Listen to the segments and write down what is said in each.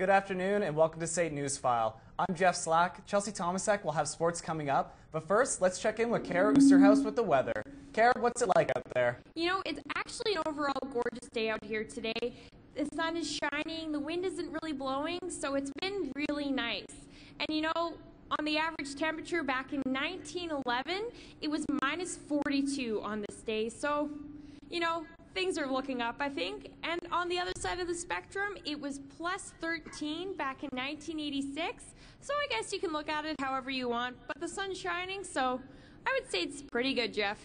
good afternoon, and welcome to State Newsfile. I'm Jeff Slack. Chelsea Tomasek will have sports coming up, but first, let's check in with Kara Oosterhouse with the weather. Kara, what's it like out there? You know, it's actually an overall gorgeous day out here today. The sun is shining, the wind isn't really blowing, so it's been really nice. And you know, on the average temperature back in 1911, it was minus 42 on this day, so, you know, things are looking up, I think. And on the other side of the spectrum, it was plus 13 back in 1986. So I guess you can look at it however you want, but the sun's shining, so I would say it's pretty good, Jeff.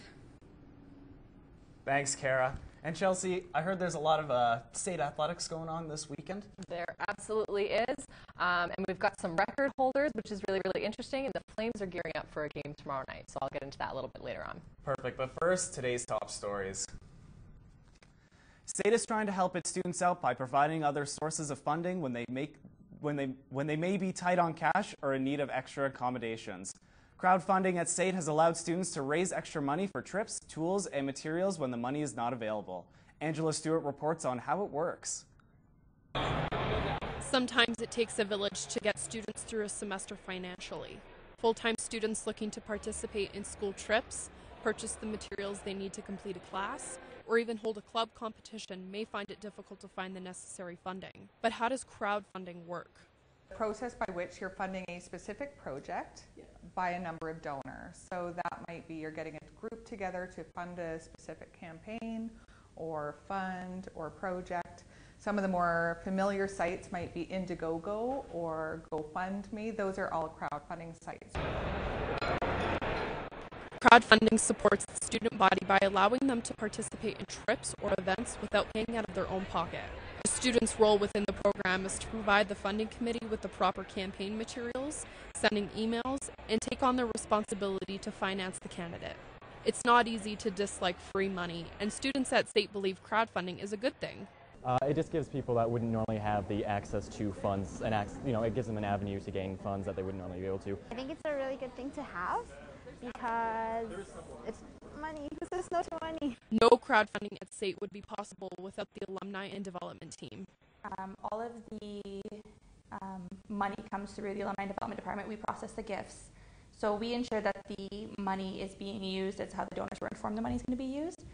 Thanks, Kara. And Chelsea, I heard there's a lot of state athletics going on this weekend. There absolutely is. And we've got some record holders, which is really, really interesting. And the Flames are gearing up for a game tomorrow night, so I'll get into that a little bit later on. Perfect. But first, today's top stories. State is trying to help its students out by providing other sources of funding when they may be tight on cash or in need of extra accommodations. Crowdfunding at State has allowed students to raise extra money for trips, tools, and materials when the money is not available. Angela Stewart reports on how it works. Sometimes it takes a village to get students through a semester financially. Full-time students looking to participate in school trips, purchase the materials they need to complete a class, or even hold a club competition may find it difficult to find the necessary funding. But how does crowdfunding work? The process by which you're funding a specific project by a number of donors. So that might be you're getting a group together to fund a specific campaign or fund or project. Some of the more familiar sites might be Indiegogo or GoFundMe. Those are all crowdfunding sites. Crowdfunding supports the student body by allowing them to participate in trips or events without paying out of their own pocket. The students' role within the program is to provide the funding committee with the proper campaign materials, sending emails, and take on the responsibility to finance the candidate. It's not easy to dislike free money, and students at State believe crowdfunding is a good thing. It just gives people that wouldn't normally have the access to funds, and it gives them an avenue to gain funds that they wouldn't normally be able to. I think it's a really good thing to have because it's money. Who says no to money? No crowdfunding at State would be possible without the alumni and development team. All of the money comes through the Alumni Development Department. We process the gifts. So we ensure that the money is being used as how the donors were informed the money is going to be used.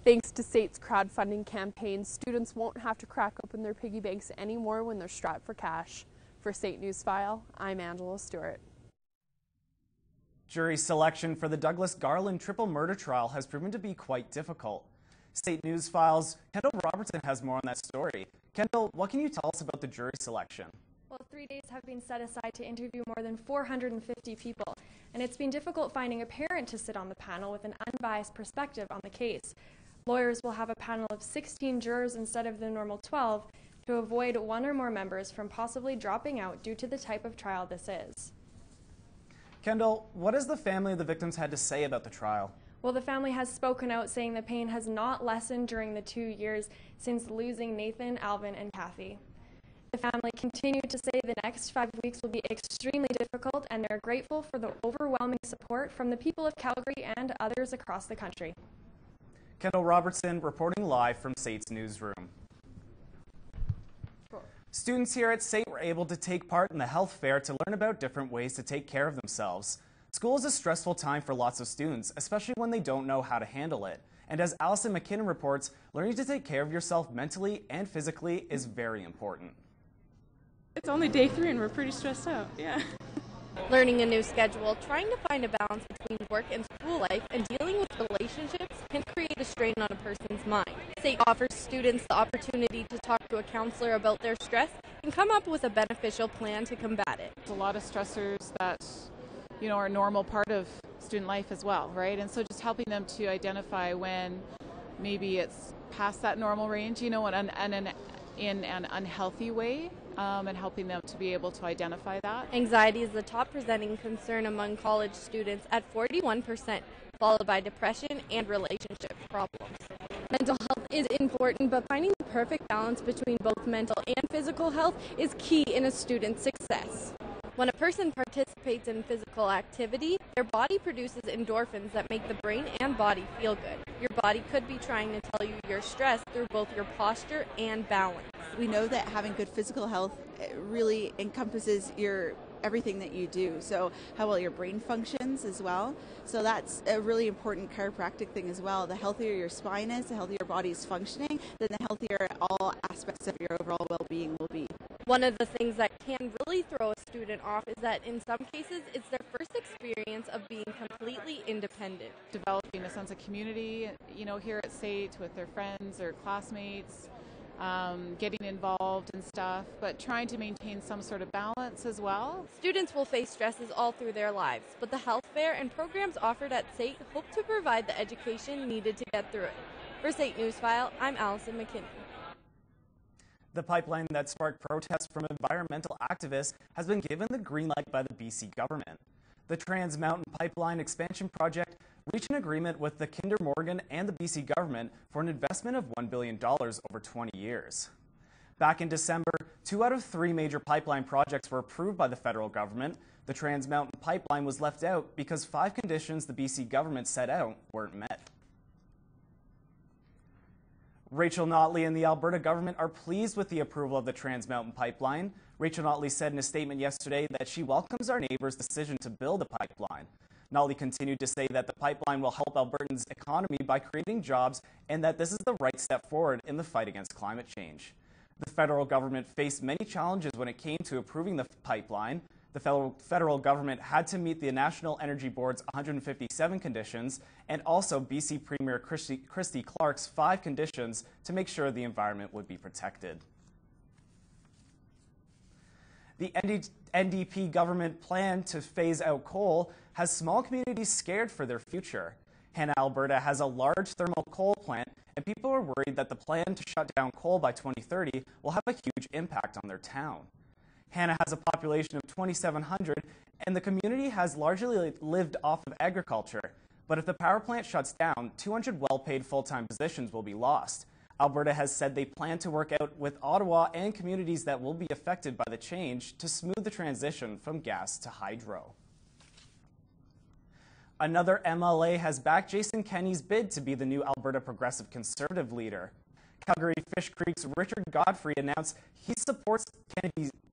Thanks to State's crowdfunding campaign, students won't have to crack open their piggy banks anymore when they're strapped for cash. For State Newsfile, I'm Angela Stewart. Jury selection for the Douglas Garland triple murder trial has proven to be quite difficult. State Newsfile's Kendall Robertson has more on that story. Kendall, what can you tell us about the jury selection? Well, 3 days have been set aside to interview more than 450 people, and it's been difficult finding a parent to sit on the panel with an unbiased perspective on the case. Lawyers will have a panel of 16 jurors instead of the normal 12 to avoid one or more members from possibly dropping out due to the type of trial this is. Kendall, what has the family of the victims had to say about the trial? Well, the family has spoken out saying the pain has not lessened during the 2 years since losing Nathan, Alvin, and Kathy. The family continued to say the next 5 weeks will be extremely difficult, and they're grateful for the overwhelming support from the people of Calgary and others across the country. Kendall Robertson reporting live from State's newsroom. Students here at State were able to take part in the health fair to learn about different ways to take care of themselves. School is a stressful time for lots of students, especially when they don't know how to handle it. And as Allison McKinnon reports, learning to take care of yourself mentally and physically is very important. It's only day 3 and we're pretty stressed out, yeah. Learning a new schedule, trying to find a balance between work and school life, and dealing with relationships can create a strain on a person's mind. State offers students the opportunity to talk to a counselor about their stress and come up with a beneficial plan to combat it. There's a lot of stressors that, are a normal part of student life as well, right? And so just helping them to identify when maybe it's past that normal range, in an unhealthy way. And helping them to be able to identify that. Anxiety is the top presenting concern among college students at 41%, followed by depression and relationship problems. Mental health is important, but finding the perfect balance between both mental and physical health is key in a student's success. When a person participates in physical activity, their body produces endorphins that make the brain and body feel good. Your body could be trying to tell you you're stressed through both your posture and balance. we know that having good physical health really encompasses everything that you do. So how well your brain functions as well. So that's a really important chiropractic thing as well. The healthier your spine is, the healthier your body is functioning, then the healthier all aspects of your overall well-being will be. One of the things that can really throw a student off is that in some cases it's their first experience of being completely independent. Developing a sense of community, here at SAIT with their friends or classmates, getting involved and stuff, but trying to maintain some sort of balance as well. Students will face stresses all through their lives, but the health fair and programs offered at SAIT hope to provide the education needed to get through it. For SAIT Newsfile, I'm Allison McKinney. The pipeline that sparked protests from environmental activists has been given the green light by the BC government. The Trans Mountain Pipeline Expansion Project reached an agreement with the Kinder Morgan and the BC government for an investment of $1 billion over 20 years. Back in December, 2 out of 3 major pipeline projects were approved by the federal government. The Trans Mountain Pipeline was left out because 5 conditions the BC government set out weren't met. Rachel Notley and the Alberta government are pleased with the approval of the Trans Mountain Pipeline. Rachel Notley said in a statement yesterday that she welcomes our neighbours' decision to build a pipeline. Notley continued to say that the pipeline will help Albertans' economy by creating jobs and that this is the right step forward in the fight against climate change. The federal government faced many challenges when it came to approving the pipeline. The federal government had to meet the National Energy Board's 157 conditions and also BC Premier Christy Clark's 5 conditions to make sure the environment would be protected. The NDP government plan to phase out coal has small communities scared for their future. Hanna, Alberta has a large thermal coal plant, and people are worried that the plan to shut down coal by 2030 will have a huge impact on their town. Hanna has a population of 2,700, and the community has largely lived off of agriculture. But if the power plant shuts down, 200 well-paid full-time positions will be lost. Alberta has said they plan to work out with Ottawa and communities that will be affected by the change to smooth the transition from gas to hydro. Another MLA has backed Jason Kenney's bid to be the new Alberta Progressive Conservative leader. Calgary Fish Creek's Richard Godfrey announced he supports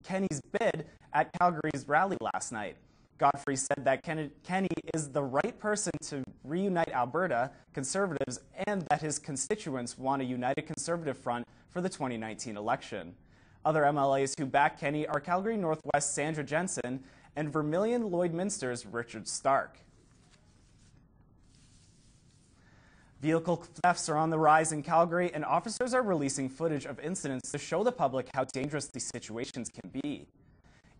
Kenney's bid at Calgary's rally last night. Godfrey said that Kenney is the right person to reunite Alberta Conservatives and that his constituents want a united Conservative front for the 2019 election. Other MLAs who back Kenney are Calgary Northwest Sandra Jensen and Vermilion Lloydminster's Richard Stark. Vehicle thefts are on the rise in Calgary, and officers are releasing footage of incidents to show the public how dangerous these situations can be.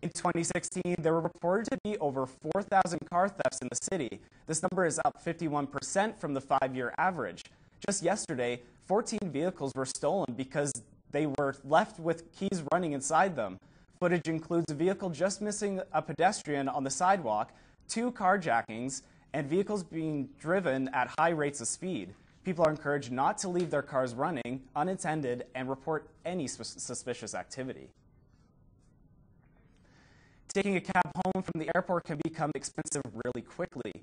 In 2016, there were reported to be over 4,000 car thefts in the city. This number is up 51% from the 5-year average. Just yesterday, 14 vehicles were stolen because they were left with keys running inside them. Footage includes a vehicle just missing a pedestrian on the sidewalk, 2 carjackings, and vehicles being driven at high rates of speed. People are encouraged not to leave their cars running unattended and report any suspicious activity. Taking a cab home from the airport can become expensive really quickly.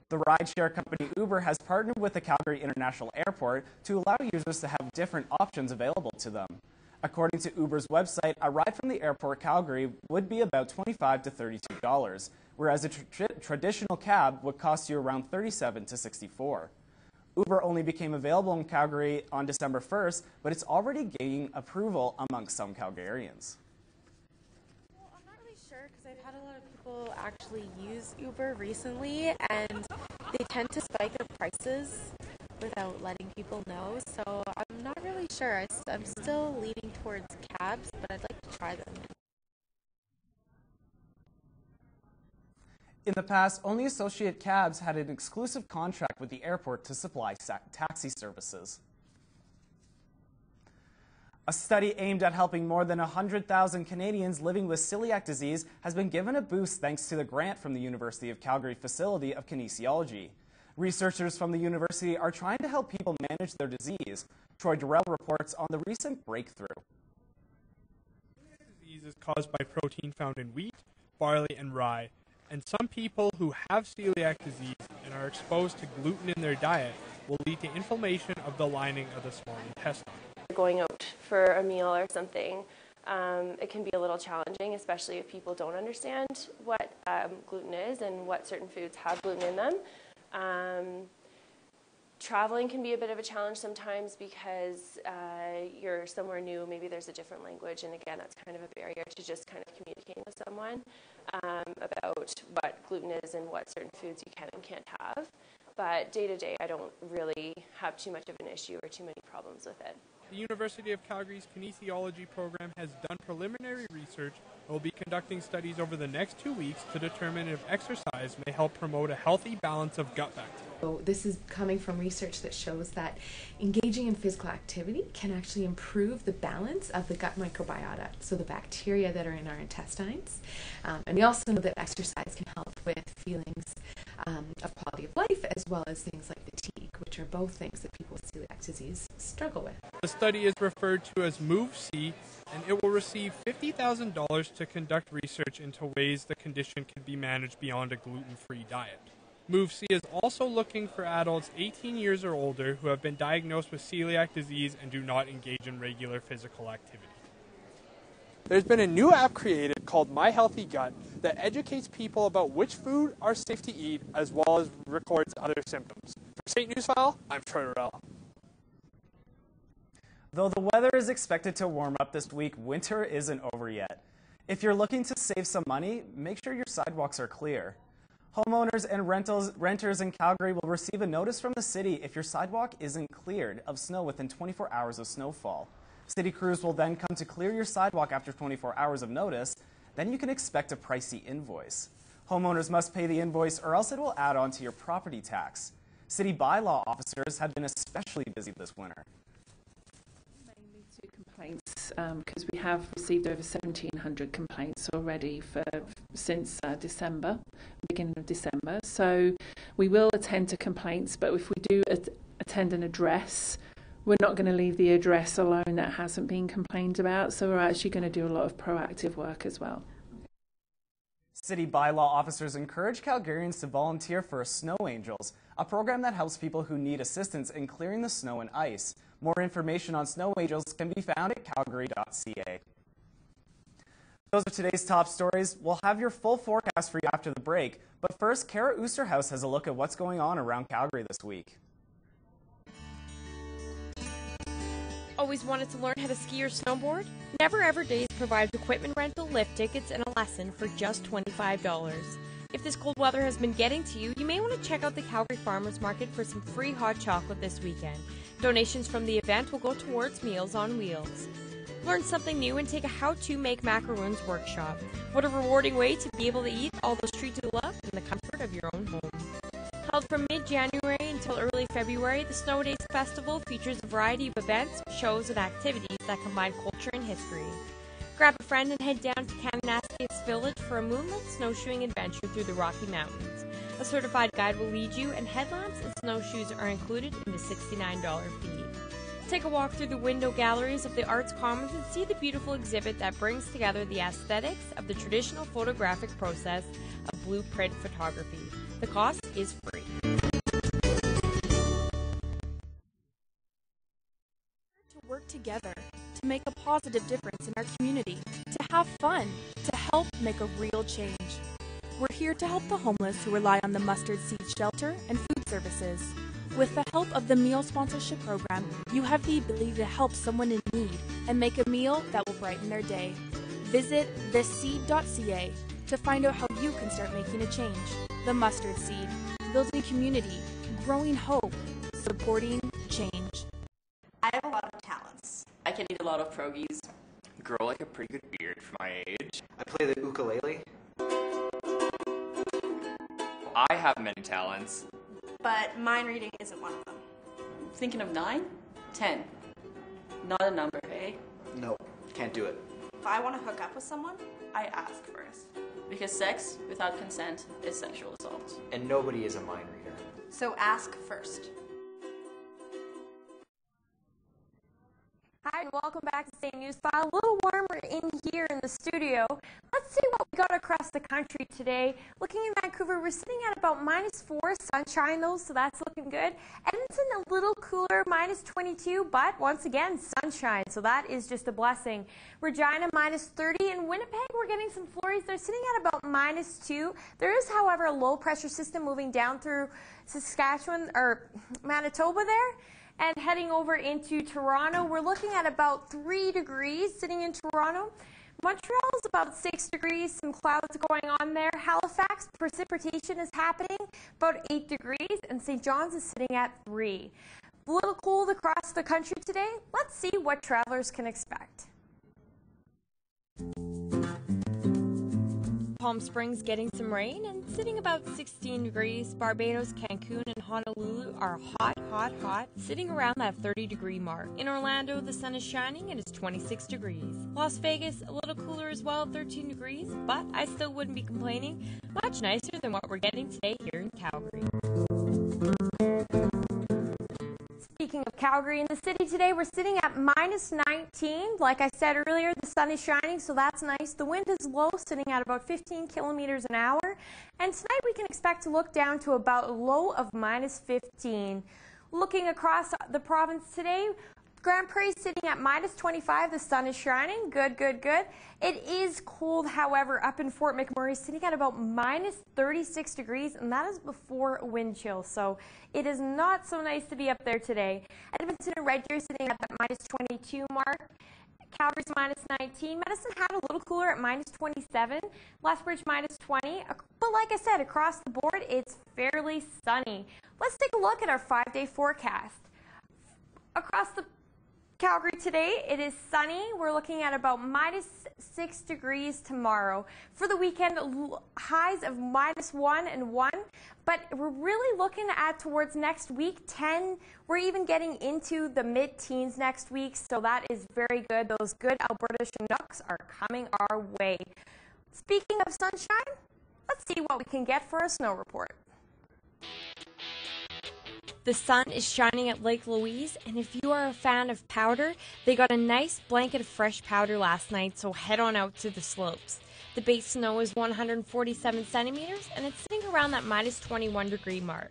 The rideshare company Uber has partnered with the Calgary International Airport to allow users to have different options available to them. According to Uber's website, a ride from the airport Calgary would be about $25 to $32, whereas a traditional cab would cost you around $37 to $64. Uber only became available in Calgary on December 1st, but it's already gaining approval among some Calgarians. Well, I'm not really sure because I've had a lot of people actually use Uber recently, and they tend to spike their prices without letting people know, so I'm not really sure. I'm still leaning towards cabs, but I'd like to try them. In the past, only Associate Cabs had an exclusive contract with the airport to supply taxi services. A study aimed at helping more than 100,000 Canadians living with celiac disease has been given a boost thanks to the grant from the University of Calgary Facility of Kinesiology. Researchers from the university are trying to help people manage their disease. Troy Durrell reports on the recent breakthrough. Celiac disease is caused by protein found in wheat, barley, and rye. And some people who have celiac disease and are exposed to gluten in their diet will lead to inflammation of the lining of the small intestine. going out for a meal or something, it can be a little challenging, especially if people don't understand what gluten is and what certain foods have gluten in them. Traveling can be a bit of a challenge sometimes because you're somewhere new, maybe there's a different language, and again, that's kind of a barrier to just kind of communicating with someone about what gluten is and what certain foods you can and can't have. But day to day, I don't really have too much of an issue or too many problems with it. The University of Calgary's kinesiology program has done preliminary research and will be conducting studies over the next 2 weeks to determine if exercise may help promote a healthy balance of gut bacteria. So this is coming from research that shows that engaging in physical activity can actually improve the balance of the gut microbiota, so the bacteria that are in our intestines. And we also know that exercise can help with feelings of quality of life, as well as things like fatigue, which are both things that people with celiac disease struggle with. The study is referred to as MOVE-C, and it will receive $50,000 to conduct research into ways the condition can be managed beyond a gluten-free diet. MOVE-C is also looking for adults 18 years or older who have been diagnosed with celiac disease and do not engage in regular physical activity. There's been a new app created called My Healthy Gut that educates people about which food are safe to eat as well as records other symptoms. For State Newsfile, I'm Troy Rell. Though the weather is expected to warm up this week, winter isn't over yet. If you're looking to save some money, make sure your sidewalks are clear. Homeowners and renters in Calgary will receive a notice from the city if your sidewalk isn't cleared of snow within 24 hours of snowfall. City crews will then come to clear your sidewalk after 24 hours of notice. Then you can expect a pricey invoice. Homeowners must pay the invoice or else it will add on to your property tax. City bylaw officers have been especially busy this winter. Mainly to complaints, because we have received over 1,700 complaints already since December, beginning of December. So we will attend to complaints, but if we do attend an address, we're not going to leave the address alone that hasn't been complained about, so we're actually going to do a lot of proactive work as well. City bylaw officers encourage Calgarians to volunteer for Snow Angels, a program that helps people who need assistance in clearing the snow and ice. More information on Snow Angels can be found at calgary.ca. Those are today's top stories. We'll have your full forecast for you after the break, but first, Kara Oosterhouse has a look at what's going on around Calgary this week. Always wanted to learn how to ski or snowboard? Never Ever Days provides equipment rental, lift tickets, and a lesson for just $25. If this cold weather has been getting to you, you may want to check out the Calgary Farmers Market for some free hot chocolate this weekend. Donations from the event will go towards Meals on Wheels. Learn something new and take a how-to make macaroons workshop. What a rewarding way to be able to eat all those treats you love in the comfort of your own home. Held from mid-January until early February, the Snow Days Festival features a variety of events, shows, and activities that combine culture and history. Grab a friend and head down to Kananaskis Village for a moonlit snowshoeing adventure through the Rocky Mountains. A certified guide will lead you, and headlamps and snowshoes are included in the $69 fee. Take a walk through the window galleries of the Arts Commons and see the beautiful exhibit that brings together the aesthetics of the traditional photographic process of blueprint photography. The cost is free. To work together, to make a positive difference in our community, to have fun, to help make a real change. We're here to help the homeless who rely on the Mustard Seed Shelter and food services. With the help of the meal sponsorship program, you have the ability to help someone in need and make a meal that will brighten their day. Visit thisseed.ca to find out how you can start making a change. The Mustard Seed, building community, growing hope, supporting change. I have a lot of talents. I can eat a lot of pierogies. Grow like a pretty good beard for my age. I play the ukulele. I have many talents. But mind reading isn't one of them. Thinking of 9? 10. Not a number, eh? No, can't do it. If I want to hook up with someone, I ask first. Because sex without consent is sexual assault. And nobody is a mind reader. So ask first. Hi, and welcome back to State Newsfile. A little warmer in here in the studio. Let's see what we got across the country today. Looking in Vancouver, we're sitting at about -4, sunshine though, so that's looking good. Edmonton, a little cooler, -22, but once again, sunshine, so that is just a blessing. Regina, -30, and Winnipeg, we're getting some flurries. They're sitting at about -2. There is, however, a low pressure system moving down through Saskatchewan or Manitoba there. And heading over into Toronto, we're looking at about 3 degrees sitting in Toronto. Montreal is about 6 degrees, some clouds going on there. Halifax, precipitation is happening, about 8 degrees, and St. John's is sitting at 3. A little cold across the country today. Let's see what travelers can expect. Palm Springs getting some rain and sitting about 16 degrees. Barbados, Cancun, and Honolulu are hot, sitting around that 30-degree mark. In Orlando, the sun is shining and it's 26 degrees. Las Vegas, a little cooler as well, 13 degrees, but I still wouldn't be complaining. Much nicer than what we're getting today here in Calgary. Speaking of Calgary, in the city today, we're sitting at -19. Like I said earlier, the sun is shining, so that's nice. The wind is low, sitting at about 15 kilometers an hour. And tonight we can expect to look down to about a low of -15. Looking across the province today, Grand Prairie sitting at -25. The sun is shining. Good. It is cold, however, up in Fort McMurray, sitting at about -36 degrees, and that is before wind chill. So it is not so nice to be up there today. Edmonton and Red Deer sitting at that -22 mark. Calgary's -19. Medicine Hat a little cooler at -27. Lethbridge -20. But like I said, across the board, it's fairly sunny. Let's take a look at our 5-day forecast. Across the Calgary today, it is sunny. We're looking at about -6 degrees tomorrow. For the weekend, highs of -1 and 1. But we're really looking at towards next week, 10. We're even getting into the mid-teens next week, so that is very good. Those good Alberta Chinooks are coming our way. Speaking of sunshine, let's see what we can get for a snow report. The sun is shining at Lake Louise, and if you are a fan of powder, they got a nice blanket of fresh powder last night, so head on out to the slopes. The base snow is 147 centimeters, and it's sitting around that -21 degree mark.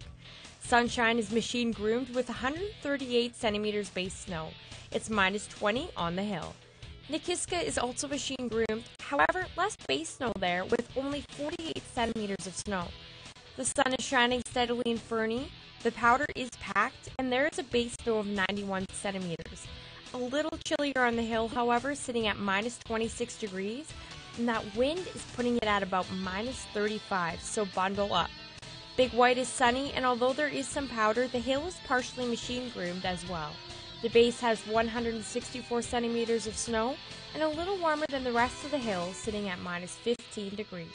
Sunshine is machine groomed with 138 centimeters base snow. It's -20 on the hill. Nikiska is also machine groomed, however, less base snow there with only 48 centimeters of snow. The sun is shining steadily in Fernie. The powder is packed, and there is a base snow of 91 centimeters. A little chillier on the hill, however, sitting at -26 degrees, and that wind is putting it at about -35, so bundle up. Big White is sunny, and although there is some powder, the hill is partially machine groomed as well. The base has 164 centimeters of snow, and a little warmer than the rest of the hill, sitting at -15 degrees.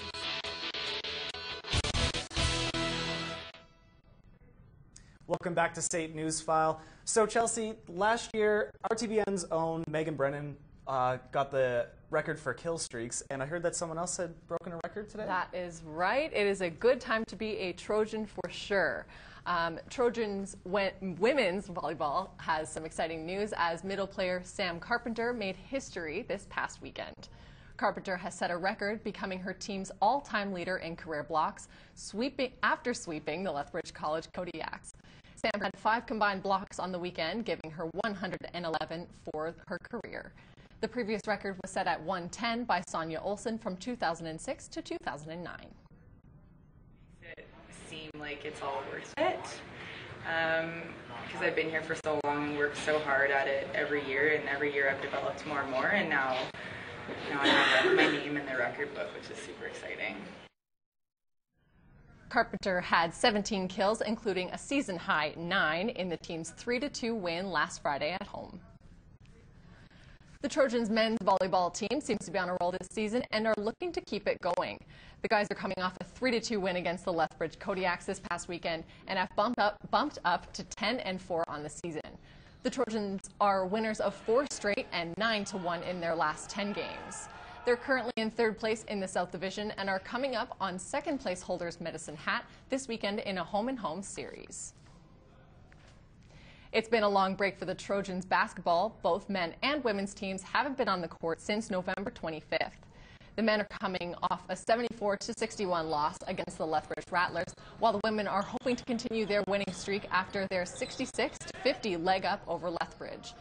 Welcome back to State Newsfile. So Chelsea, last year, RTBN's own Megan Brennan got the record for kill streaks, and I heard that someone else had broken a record today? That is right. It is a good time to be a Trojan for sure. Trojans women's volleyball has some exciting news as middle player Sam Carpenter made history this past weekend. Carpenter has set a record, becoming her team's all-time leader in career blocks, after sweeping the Lethbridge College Kodiaks. Sam had 5 combined blocks on the weekend, giving her 111 for her career. The previous record was set at 110 by Sonia Olsen from 2006 to 2009. Makes it seem like it's all worth it, because I've been here for so long and worked so hard at it every year, and every year I've developed more and more, and now I have my name in the record book, which is super exciting. Carpenter had 17 kills, including a season-high 9 in the team's 3-2 win last Friday at home. The Trojans men's volleyball team seems to be on a roll this season and are looking to keep it going. The guys are coming off a 3-2 win against the Lethbridge Kodiaks this past weekend and have bumped up to 10-4 on the season. The Trojans are winners of 4 straight and 9-1 in their last 10 games. They're currently in 3rd place in the South Division and are coming up on 2nd place holders Medicine Hat this weekend in a home-and-home series. It's been a long break for the Trojans basketball. Both men and women's teams haven't been on the court since November 25th. The men are coming off a 74-61 loss against the Lethbridge Rattlers, while the women are hoping to continue their winning streak after their 66-50 leg up over Lethbridge.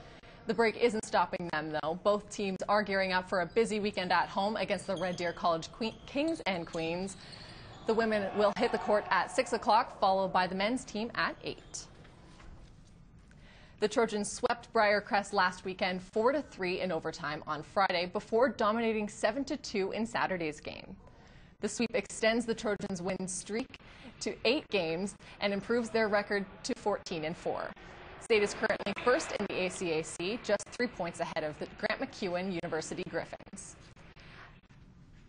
The break isn't stopping them, though. Both teams are gearing up for a busy weekend at home against the Red Deer College Kings and Queens. The women will hit the court at 6 o'clock, followed by the men's team at 8. The Trojans swept Briarcrest last weekend 4-3 in overtime on Friday before dominating 7-2 in Saturday's game. The sweep extends the Trojans' win streak to 8 games and improves their record to 14-4. State is currently first in the ACAC, just 3 points ahead of the Grant MacEwan University Griffins.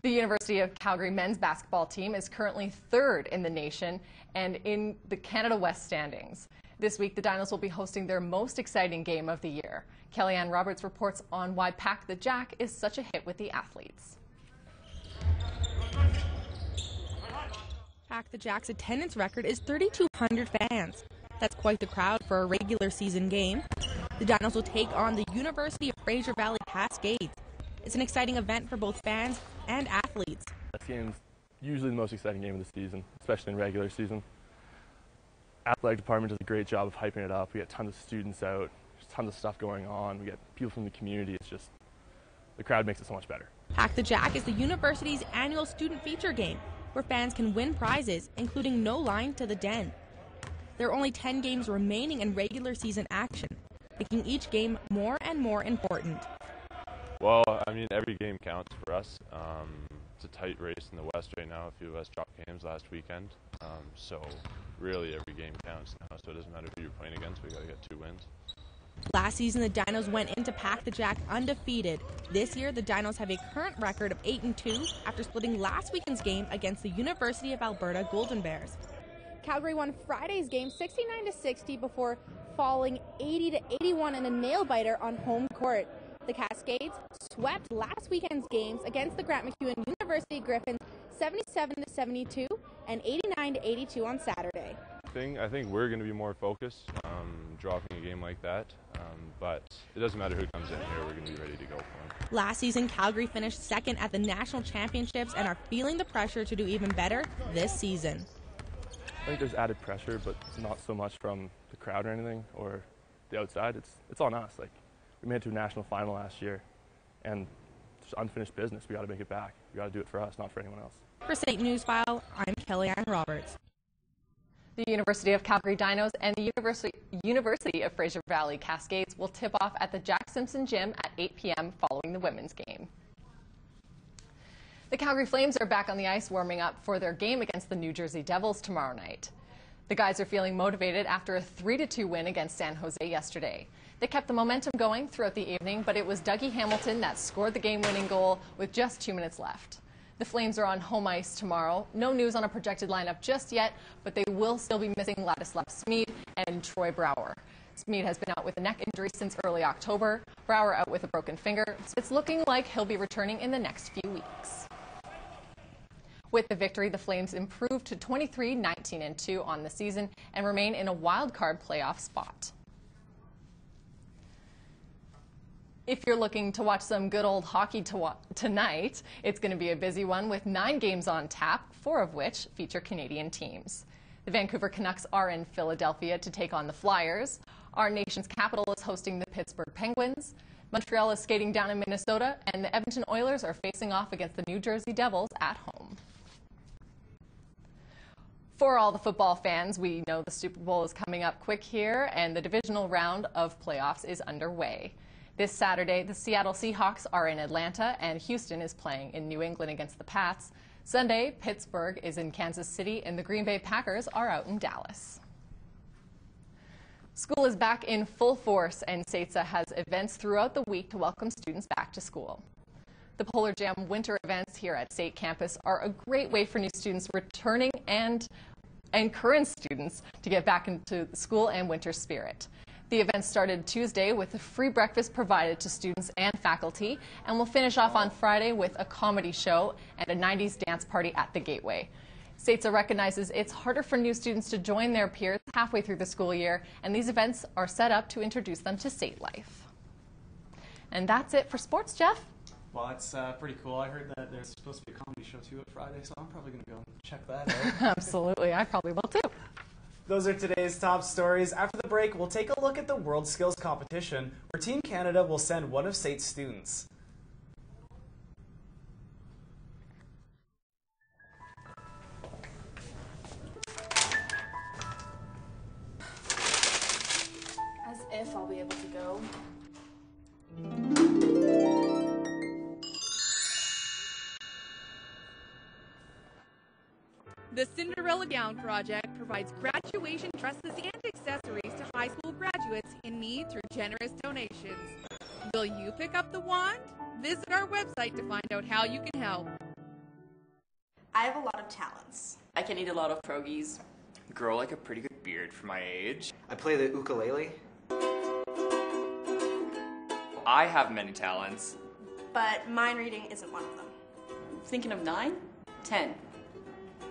The University of Calgary men's basketball team is currently 3rd in the nation and in the Canada West standings. This week, the Dinos will be hosting their most exciting game of the year. Kellyanne Roberts reports on why Pack the Jack is such a hit with the athletes. Pack the Jack's attendance record is 3,200 fans. That's quite the crowd for a regular season game. The Dinos will take on the University of Fraser Valley Cascades. It's an exciting event for both fans and athletes. This game's usually the most exciting game of the season, especially in regular season. Athletic department does a great job of hyping it up. We get tons of students out. There's tons of stuff going on. We get people from the community. It's just, the crowd makes it so much better. Pack the Jack is the university's annual student feature game, where fans can win prizes, including no line to the den. There are only 10 games remaining in regular season action, making each game more and more important. Well, I mean, every game counts for us. It's a tight race in the West right now. A few of us dropped games last weekend. So really every game counts now. So it doesn't matter who you're playing against. We got to get 2 wins. Last season, the Dinos went into Pack the Jack undefeated. This year, the Dinos have a current record of 8-2 after splitting last weekend's game against the University of Alberta Golden Bears. Calgary won Friday's game 69-60 before falling 80-81 in a nail-biter on home court. The Cascades swept last weekend's games against the Grant MacEwan University Griffins 77-72 and 89-82 on Saturday. I think we're going to be more focused dropping a game like that, but it doesn't matter who comes in here. We're going to be ready to go for them. Last season, Calgary finished 2nd at the national championships and are feeling the pressure to do even better this season. I think there's added pressure, but it's not so much from the crowd or anything or the outside. It's on us. Like, we made it to a national final last year, and it's unfinished business. We got to make it back. We got to do it for us, not for anyone else. For State Newsfile, I'm Kellyanne Roberts. The University of Calgary Dinos and the University of Fraser Valley Cascades will tip off at the Jack Simpson Gym at 8 p.m. following the women's game. The Calgary Flames are back on the ice warming up for their game against the New Jersey Devils tomorrow night. The guys are feeling motivated after a 3-2 win against San Jose yesterday. They kept the momentum going throughout the evening, but it was Dougie Hamilton that scored the game-winning goal with just 2 minutes left. The Flames are on home ice tomorrow. No news on a projected lineup just yet, but they will still be missing Ladislav Smid and Troy Brouwer. Smid has been out with a neck injury since early October. Brouwer out with a broken finger. So it's looking like he'll be returning in the next few weeks. With the victory, the Flames improved to 23-19-2 on the season and remain in a wild card playoff spot. If you're looking to watch some good old hockey tonight, it's going to be a busy one with 9 games on tap, 4 of which feature Canadian teams. The Vancouver Canucks are in Philadelphia to take on the Flyers. Our nation's capital is hosting the Pittsburgh Penguins. Montreal is skating down in Minnesota, and the Edmonton Oilers are facing off against the New Jersey Devils at home. For all the football fans, we know the Super Bowl is coming up quick here, and the divisional round of playoffs is underway. This Saturday, the Seattle Seahawks are in Atlanta, and Houston is playing in New England against the Pats. Sunday, Pittsburgh is in Kansas City, and the Green Bay Packers are out in Dallas. School is back in full force, and SATSA has events throughout the week to welcome students back to school. The Polar Jam winter events here at SAIT campus are a great way for new students returning and current students to get back into school and winter spirit. The event started Tuesday with a free breakfast provided to students and faculty, and will finish off on Friday with a comedy show and a 90s dance party at the Gateway. SATSA recognizes it's harder for new students to join their peers halfway through the school year, and these events are set up to introduce them to SAT life. And that's it for sports, Jeff. Well, that's pretty cool. I heard that there's supposed to be a comedy show too at Friday, so I'm probably going to go check that out. Absolutely. I probably will too. Those are today's top stories. After the break, we'll take a look at the World Skills Competition, where Team Canada will send one of SAT's students. As if I'll be able to go. The Cinderella Gown Project provides graduation dresses and accessories to high school graduates in need through generous donations. Will you pick up the wand? Visit our website to find out how you can help. I have a lot of talents. I can eat a lot of pierogies, grow like a pretty good beard for my age. I play the ukulele. I have many talents. But mind reading isn't one of them. Thinking of 9? 10.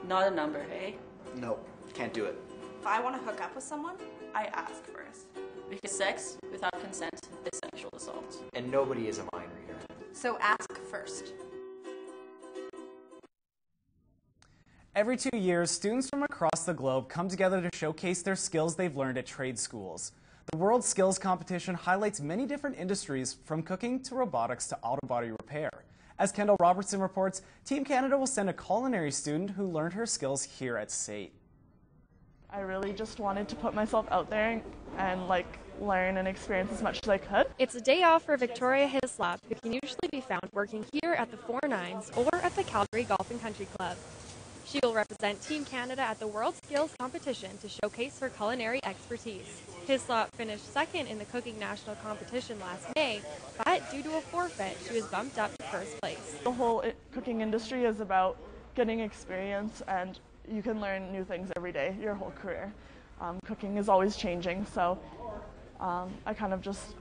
Not a number, hey? Nope, can't do it. If I want to hook up with someone, I ask first. Because sex without consent is sexual assault. And nobody is a mind reader. So ask first. Every 2 years, students from across the globe come together to showcase their skills they've learned at trade schools. The World Skills Competition highlights many different industries, from cooking to robotics to auto body repair. As Kendall Robertson reports, Team Canada will send a culinary student who learned her skills here at SAT. I really just wanted to put myself out there and learn and experience as much as I could. It's a day off for Victoria Hislop, who can usually be found working here at the Four Nines or at the Calgary Golf and Country Club. She will represent Team Canada at the World Skills Competition to showcase her culinary expertise. Hislop finished second in the Cooking National Competition last May, but due to a forfeit, she was bumped up to first place. The whole cooking industry is about getting experience, and you can learn new things every day, your whole career. Cooking is always changing, so I kind of just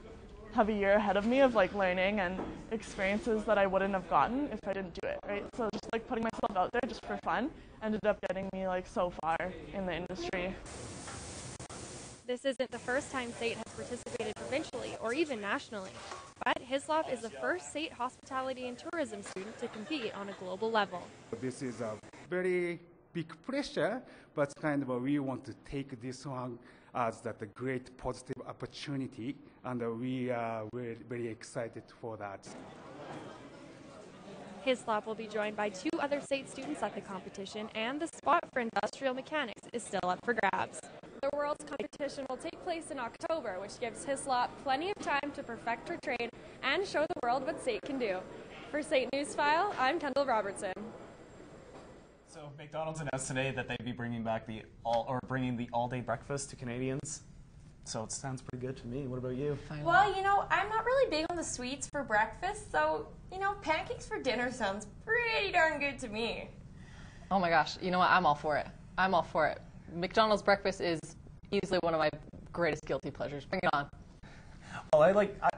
have a year ahead of me of learning and experiences that I wouldn't have gotten if I didn't do it, right? So just putting myself out there just for fun ended up getting me so far in the industry. This isn't the first time SAT has participated provincially or even nationally, but Hislop is the first SAT hospitality and tourism student to compete on a global level. This is a very big pressure, but we want to take this one as a great positive opportunity, and we are very excited for that. Hislop will be joined by 2 other SAT students at the competition, and the spot for industrial mechanics is still up for grabs. The World's competition will take place in October, which gives Hislop plenty of time to perfect her trade and show the world what SAT can do. For SAT Newsfile, I'm Kendall Robertson. So McDonald's announced today that they'd be bringing back the all-day breakfast to Canadians. So it sounds pretty good to me. What about you? Well, I'm not really big on the sweets for breakfast, so, pancakes for dinner sounds pretty darn good to me. Oh my gosh, you know what? I'm all for it. I'm all for it. McDonald's breakfast is easily one of my greatest guilty pleasures. Bring it on. Well,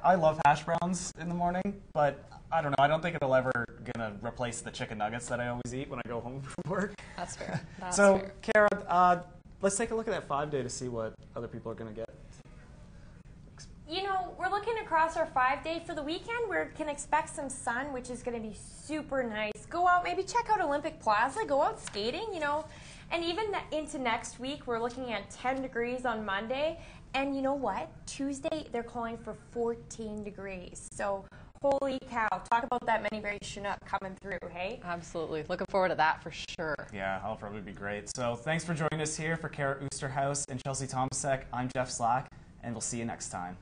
I love hash browns in the morning, but I don't know. I don't think it'll ever gonna replace the chicken nuggets that I always eat when I go home from work. That's fair. That's so, fair. Kara, let's take a look at that 5-day to see what other people are gonna get. We're looking across our 5-day. For the weekend, we can expect some sun, which is going to be super nice. Go out, maybe check out Olympic Plaza, go out skating, And even into next week, we're looking at 10 degrees on Monday. And you know what? Tuesday, they're calling for 14 degrees. So, holy cow. Talk about that many berry Chinook coming through, hey? Absolutely. Looking forward to that for sure. Yeah, that'll probably be great. So, thanks for joining us here. For Kara Oosterhuis and Chelsea Tomsek, I'm Jeff Slack, and we'll see you next time.